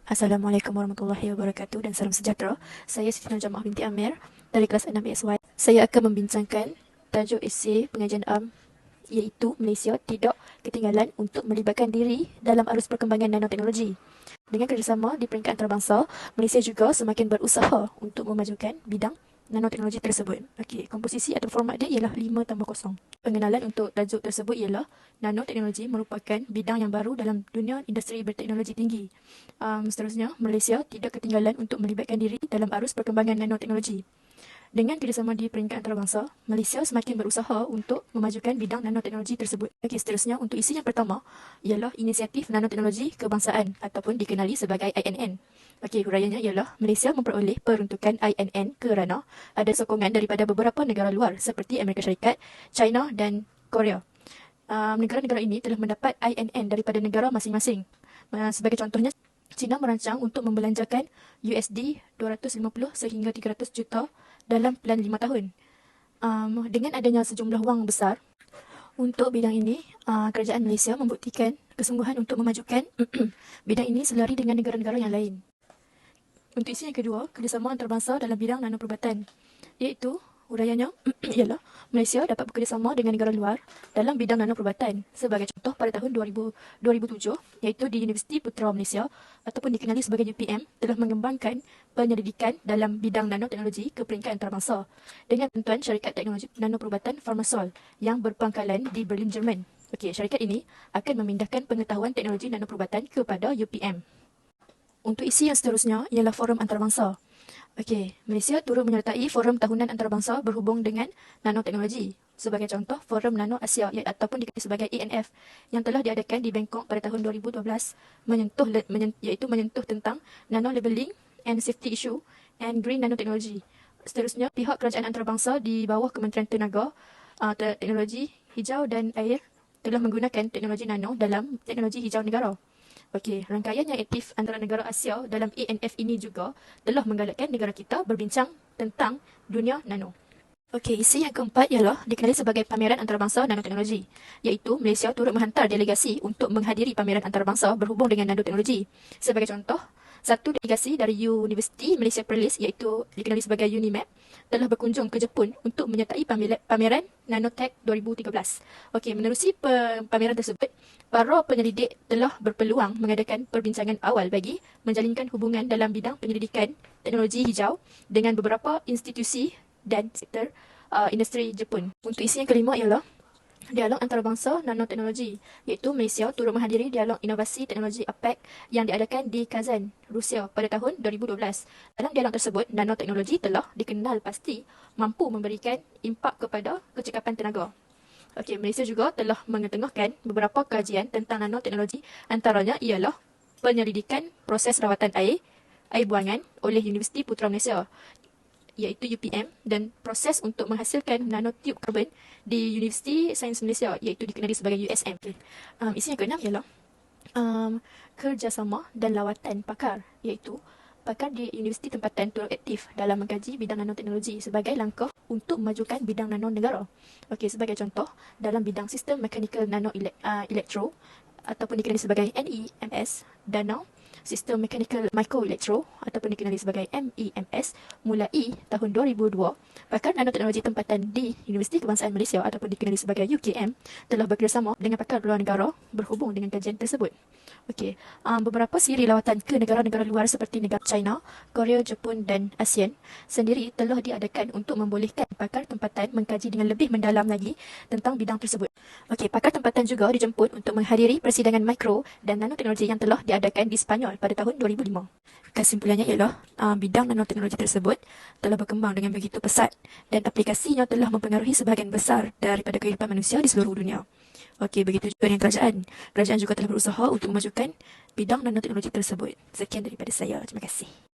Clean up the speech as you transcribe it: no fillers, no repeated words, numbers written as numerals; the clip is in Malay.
Assalamualaikum warahmatullahi wabarakatuh dan salam sejahtera. Saya Siti Najamah binti Amir dari kelas 6 SY. Saya akan membincangkan tajuk esei pengajian iaitu Malaysia tidak ketinggalan untuk melibatkan diri dalam arus perkembangan nanoteknologi. Dengan kerjasama di peringkat antarabangsa, Malaysia juga semakin berusaha untuk memajukan bidang nanoteknologi tersebut. Okey, komposisi atau format dia ialah 5+0. Pengenalan untuk tajuk tersebut ialah nanoteknologi merupakan bidang yang baru dalam dunia industri berteknologi tinggi. Seterusnya, Malaysia tidak ketinggalan untuk melibatkan diri dalam arus perkembangan nanoteknologi. Dengan kerjasama di peringkat antarabangsa, Malaysia semakin berusaha untuk memajukan bidang nanoteknologi tersebut. Okey, seterusnya untuk isi yang pertama ialah Inisiatif Nanoteknologi Kebangsaan ataupun dikenali sebagai INN. Okey, huraiannya ialah Malaysia memperoleh peruntukan INN kerana ada sokongan daripada beberapa negara luar seperti Amerika Syarikat, China dan Korea. Negara-negara ini telah mendapat INN daripada negara masing-masing. Sebagai contohnya, China merancang untuk membelanjakan USD 250 sehingga 300 juta dalam plan 5 tahun. Dengan adanya sejumlah wang besar untuk bidang ini, kerajaan Malaysia membuktikan kesungguhan untuk memajukan bidang ini selari dengan negara-negara yang lain. Untuk isi yang kedua, kerjasama antarabangsa dalam bidang nanoperubatan, iaitu uraiannya ialah Malaysia dapat bekerjasama dengan negara luar dalam bidang nanoperubatan. Sebagai contoh, pada tahun 2007, iaitu di Universiti Putra Malaysia ataupun dikenali sebagai UPM, telah mengembangkan penyelidikan dalam bidang nanoteknologi ke peringkat antarabangsa dengan bantuan syarikat teknologi nanoperubatan Pharmasol yang berpangkalan di Berlin, Jerman. Okey, syarikat ini akan memindahkan pengetahuan teknologi nanoperubatan kepada UPM. Untuk isi yang seterusnya ialah forum antarabangsa. Okey, Malaysia turut menyertai forum tahunan antarabangsa berhubung dengan nanoteknologi. Sebagai contoh, Forum Nano Asia ataupun dikenali sebagai ANF yang telah diadakan di Bangkok pada tahun 2012 menyentuh tentang nano labeling and safety issue and green nanotechnology. Seterusnya, pihak kerajaan antarabangsa di bawah Kementerian Tenaga, Teknologi Hijau dan Air telah menggunakan teknologi nano dalam teknologi hijau negara. Okey, rangkaian yang aktif antara negara Asia dalam ANF ini juga telah menggalakkan negara kita berbincang tentang dunia nano. Okey, isi yang keempat ialah dikenali sebagai Pameran Antarabangsa Nanoteknologi, iaitu Malaysia turut menghantar delegasi untuk menghadiri pameran antarabangsa berhubung dengan nanoteknologi. Sebagai contoh, satu delegasi dari Universiti Malaysia Perlis, iaitu dikenali sebagai UNIMAP, telah berkunjung ke Jepun untuk menyertai pameran Nanotech 2013. Okey, menerusi pameran tersebut, para penyelidik telah berpeluang mengadakan perbincangan awal bagi menjalinkan hubungan dalam bidang penyelidikan teknologi hijau dengan beberapa institusi dan sektor industri Jepun. Untuk isi yang kelima ialah Dialog Antarabangsa Nanoteknologi, iaitu Malaysia turut menghadiri Dialog Inovasi Teknologi APEC yang diadakan di Kazan, Rusia pada tahun 2012. Dalam dialog tersebut, nanoteknologi telah dikenal pasti mampu memberikan impak kepada kecekapan tenaga. Okey, Malaysia juga telah mengetengahkan beberapa kajian tentang nanoteknologi, antaranya ialah penyelidikan proses rawatan air buangan oleh Universiti Putra Malaysia, iaitu UPM, dan proses untuk menghasilkan nanotube karbon di Universiti Sains Malaysia, iaitu dikenali sebagai USM. Isi yang keenam ialah kerjasama dan lawatan pakar, iaitu pakar di universiti tempatan turut aktif dalam mengkaji bidang nanoteknologi sebagai langkah untuk memajukan bidang nano negara. Okey, sebagai contoh, dalam bidang sistem mechanical nano elektro ataupun dikenali sebagai NEMS, Danau Sistem Mechanical Microelectro ataupun dikenali sebagai MEMS, mulai tahun 2002, pakar nanoteknologi tempatan di Universiti Kebangsaan Malaysia ataupun dikenali sebagai UKM telah bekerjasama dengan pakar luar negara berhubung dengan kajian tersebut. Okey, beberapa siri lawatan ke negara-negara luar seperti negara China, Korea, Jepun dan ASEAN sendiri telah diadakan untuk membolehkan pakar tempatan mengkaji dengan lebih mendalam lagi tentang bidang tersebut. Okey, pakar tempatan juga dijemput untuk menghadiri persidangan mikro dan nanoteknologi yang telah diadakan di Sepanyol pada tahun 2005. Kesimpulannya ialah bidang nanoteknologi tersebut telah berkembang dengan begitu pesat dan aplikasinya telah mempengaruhi sebahagian besar daripada kehidupan manusia di seluruh dunia. Okey, begitu juga dengan kerajaan. Kerajaan juga telah berusaha untuk memajukan bidang nanoteknologi tersebut. Sekian daripada saya. Terima kasih.